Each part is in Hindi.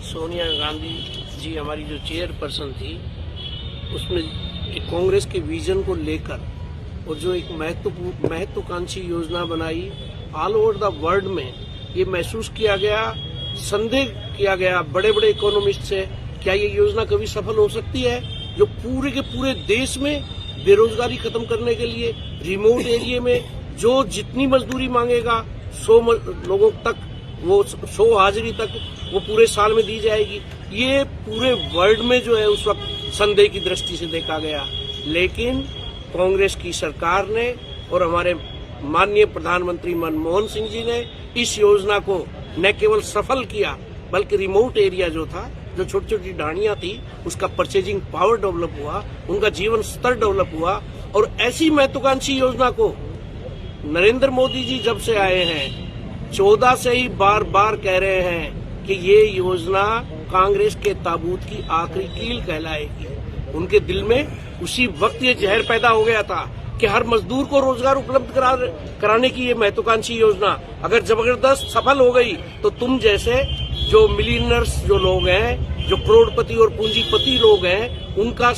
सोनिया गांधी जी हमारी जो चेयरपर्सन थी, उसमें एक कांग्रेस के विजन को लेकर और जो एक महत्वाकांक्षी योजना बनाई, ऑल ओवर द वर्ल्ड में ये महसूस किया गया, संदेह किया गया बड़े बड़े इकोनॉमिस्ट से, क्या ये योजना कभी सफल हो सकती है जो पूरे के पूरे देश में बेरोजगारी खत्म करने के लिए रिमोट एरिया में जो जितनी मजदूरी मांगेगा 100 लोगों तक, वो 100 हाजिरी तक वो पूरे साल में दी जाएगी। ये पूरे वर्ल्ड में जो है उस वक्त संदेह की दृष्टि से देखा गया, लेकिन कांग्रेस की सरकार ने और हमारे माननीय प्रधानमंत्री मनमोहन सिंह जी ने इस योजना को न केवल सफल किया, बल्कि रिमोट एरिया जो था, जो छोटी छोटी ढाणियां थी, उसका परचेजिंग पावर डेवलप हुआ, उनका जीवन स्तर डेवलप हुआ। और ऐसी महत्वाकांक्षी योजना को नरेंद्र मोदी जी जब से आए हैं 14 से ही बार बार कह रहे हैं कि ये योजना कांग्रेस के ताबूत की आखिरी कील कहलाएगी। उनके दिल में उसी वक्त ये जहर पैदा हो गया था कि हर मजदूर को रोजगार उपलब्ध कराने की ये महत्वाकांक्षी योजना अगर जबरदस्त सफल हो गई तो तुम जैसे जो मिलियनर्स जो लोग हैं, जो करोड़पति और पूंजीपति लोग हैं, उनका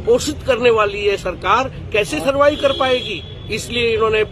पोषित करने वाली ये सरकार कैसे सर्वाइव कर पाएगी। इसलिए इन्होंने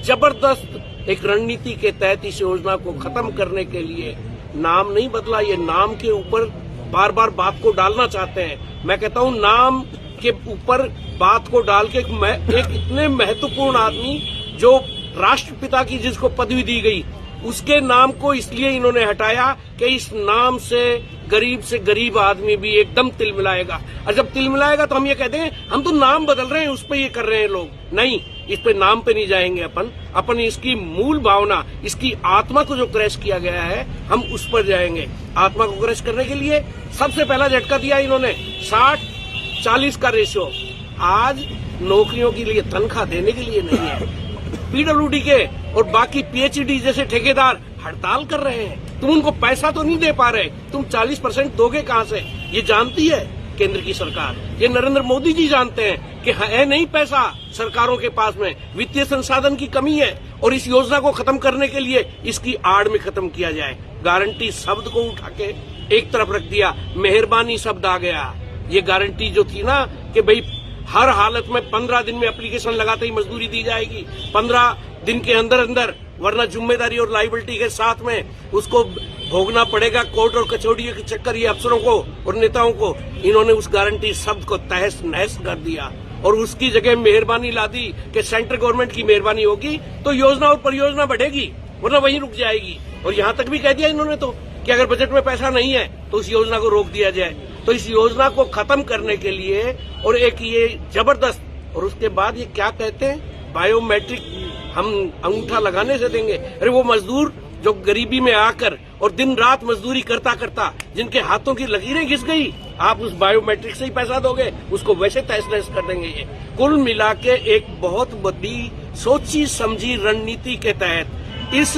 जबरदस्त एक रणनीति के तहत इस योजना को खत्म करने के लिए नाम नहीं बदला, ये नाम के ऊपर बार बार बात को डालना चाहते हैं। मैं कहता हूं नाम के ऊपर बात को डाल के एक इतने महत्वपूर्ण आदमी जो राष्ट्रपिता की जिसको पदवी दी गई, उसके नाम को इसलिए इन्होंने हटाया कि इस नाम से गरीब आदमी भी एकदम तिलमिलाएगा। और जब तिलमिलाएगा तो हम ये कहते हैं हम तो नाम बदल रहे हैं, उस पर ये कर रहे हैं लोग। नहीं, इस पे नाम पे नहीं जाएंगे अपन इसकी मूल भावना, इसकी आत्मा को जो क्रैश किया गया है, हम उस पर जाएंगे। आत्मा को क्रैश करने के लिए सबसे पहला झटका दिया इन्होंने 60-40 का रेशियो। आज नौकरियों के लिए तनख्वाह देने के लिए नहीं है, पीडब्ल्यूडी के और बाकी पीएचडी जैसे ठेकेदार हड़ताल कर रहे हैं। तुम उनको पैसा तो नहीं दे पा रहे, तुम 40% दोगे कहां से? ये जानती है केंद्र की सरकार, ये नरेंद्र मोदी जी जानते हैं कि है नहीं पैसा सरकारों के पास में, वित्तीय संसाधन की कमी है। और इस योजना को खत्म करने के लिए इसकी आड़ में खत्म किया जाए। गारंटी शब्द को उठा के एक तरफ रख दिया, मेहरबानी शब्द आ गया। ये गारंटी जो थी ना कि भाई हर हालत में 15 दिन में एप्लीकेशन लगाते ही मजदूरी दी जाएगी, 15 दिन के अंदर अंदर, वरना जिम्मेदारी और लायबिलिटी के साथ में उसको भोगना पड़ेगा कोर्ट और कचौड़ियों के चक्कर ये अफसरों को और नेताओं को। इन्होंने उस गारंटी शब्द को तहस नहस कर दिया और उसकी जगह मेहरबानी ला दी कि सेंट्रल गवर्नमेंट की मेहरबानी होगी तो योजना और परियोजना बढ़ेगी, वरना वहीं रुक जाएगी। और यहां तक भी कह दिया इन्होंने तो कि अगर बजट में पैसा नहीं है तो उस योजना को रोक दिया जाए। तो इस योजना को खत्म करने के लिए और एक ये जबरदस्त, और उसके बाद ये क्या कहते हैं, बायोमेट्रिक हम अंगूठा लगाने से देंगे। अरे वो मजदूर जो गरीबी में आकर और दिन रात मजदूरी करता करता जिनके हाथों की लकीरें घिस गई, आप उस बायोमेट्रिक से ही पैसा दोगे, उसको वैसे तहस-नहस कर देंगे। ये कुल मिला के एक बहुत बड़ी सोची समझी रणनीति के तहत इस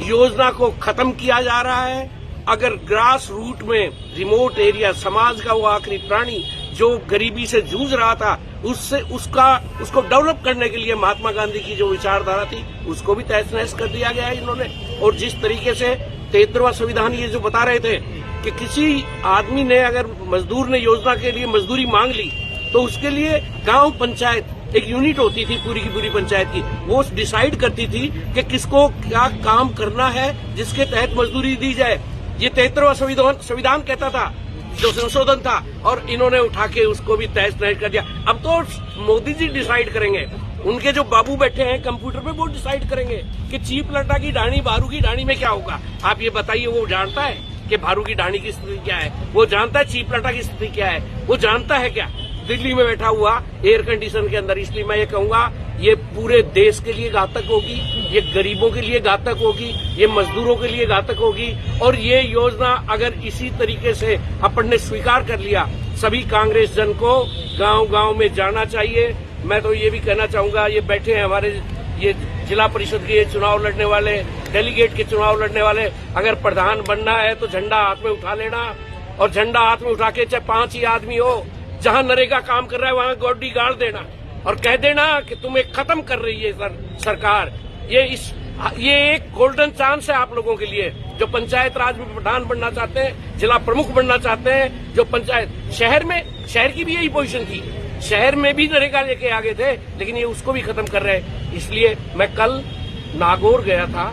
योजना को खत्म किया जा रहा है। अगर ग्रास रूट में रिमोट एरिया, समाज का वो आखिरी प्राणी जो गरीबी से जूझ रहा था, उसको डेवलप करने के लिए महात्मा गांधी की जो विचारधारा थी उसको भी तहस-नहस कर दिया गया है इन्होंने। और जिस तरीके से 73वां संविधान ये जो बता रहे थे कि किसी आदमी ने, अगर मजदूर ने योजना के लिए मजदूरी मांग ली तो उसके लिए गांव पंचायत एक यूनिट होती थी, पूरी की पूरी पंचायत की, वो डिसाइड करती थी कि किसको क्या काम करना है जिसके तहत मजदूरी दी जाए। ये 73वां संविधान कहता था, जो संशोधन था, और इन्होंने उठा के उसको भी तहस-नहस कर दिया। अब तो मोदी जी डिसाइड करेंगे, उनके जो बाबू बैठे हैं कंप्यूटर पे वो डिसाइड करेंगे कि चीप लट्टा की ढाणी, भारू की ढाणी में क्या होगा। आप ये बताइए, वो जानता है कि भारू की ढाणी की स्थिति क्या है? वो जानता है चीप लट्टा की स्थिति क्या है? वो जानता है क्या? दिल्ली में बैठा हुआ एयर कंडीशन के अंदर। इसलिए मैं ये कहूंगा, ये पूरे देश के लिए घातक होगी, ये गरीबों के लिए घातक होगी, ये मजदूरों के लिए घातक होगी। और ये योजना अगर इसी तरीके से अपन ने स्वीकार कर लिया, सभी कांग्रेस जन को गांव-गांव में जाना चाहिए। मैं तो ये भी कहना चाहूंगा, ये बैठे हैं हमारे ये जिला परिषद के चुनाव लड़ने वाले, डेलीगेट के चुनाव लड़ने वाले, अगर प्रधान बनना है तो झंडा हाथ में उठा लेना, और झंडा हाथ में उठा के चाहे 5 ही आदमी हो, जहां नरेगा काम कर रहा है वहां गोडी गाड़ देना और कह देना कि तुम्हें खत्म कर रही है सरकार। ये इस ये एक गोल्डन चांस है आप लोगों के लिए जो पंचायत राज में प्रधान बनना चाहते हैं, जिला प्रमुख बनना चाहते हैं, जो पंचायत शहर की भी यही पोजीशन थी, शहर में भी नरेगा लेके आगे थे, लेकिन ये उसको भी खत्म कर रहे हैं। इसलिए मैं कल नागौर गया था,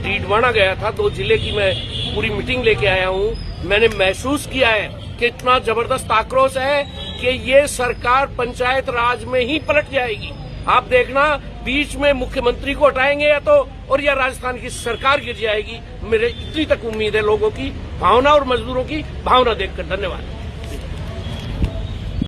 डीडवाना गया था, 2 जिले की मैं पूरी मीटिंग लेके आया हूं। मैंने महसूस किया है कि इतना जबरदस्त आक्रोश है कि ये सरकार पंचायत राज में ही पलट जाएगी। आप देखना, बीच में मुख्यमंत्री को हटाएंगे या तो और या राजस्थान की सरकार गिर जाएगी। मेरे इतनी तक उम्मीद है लोगों की भावना और मजदूरों की भावना देखकर। धन्यवाद।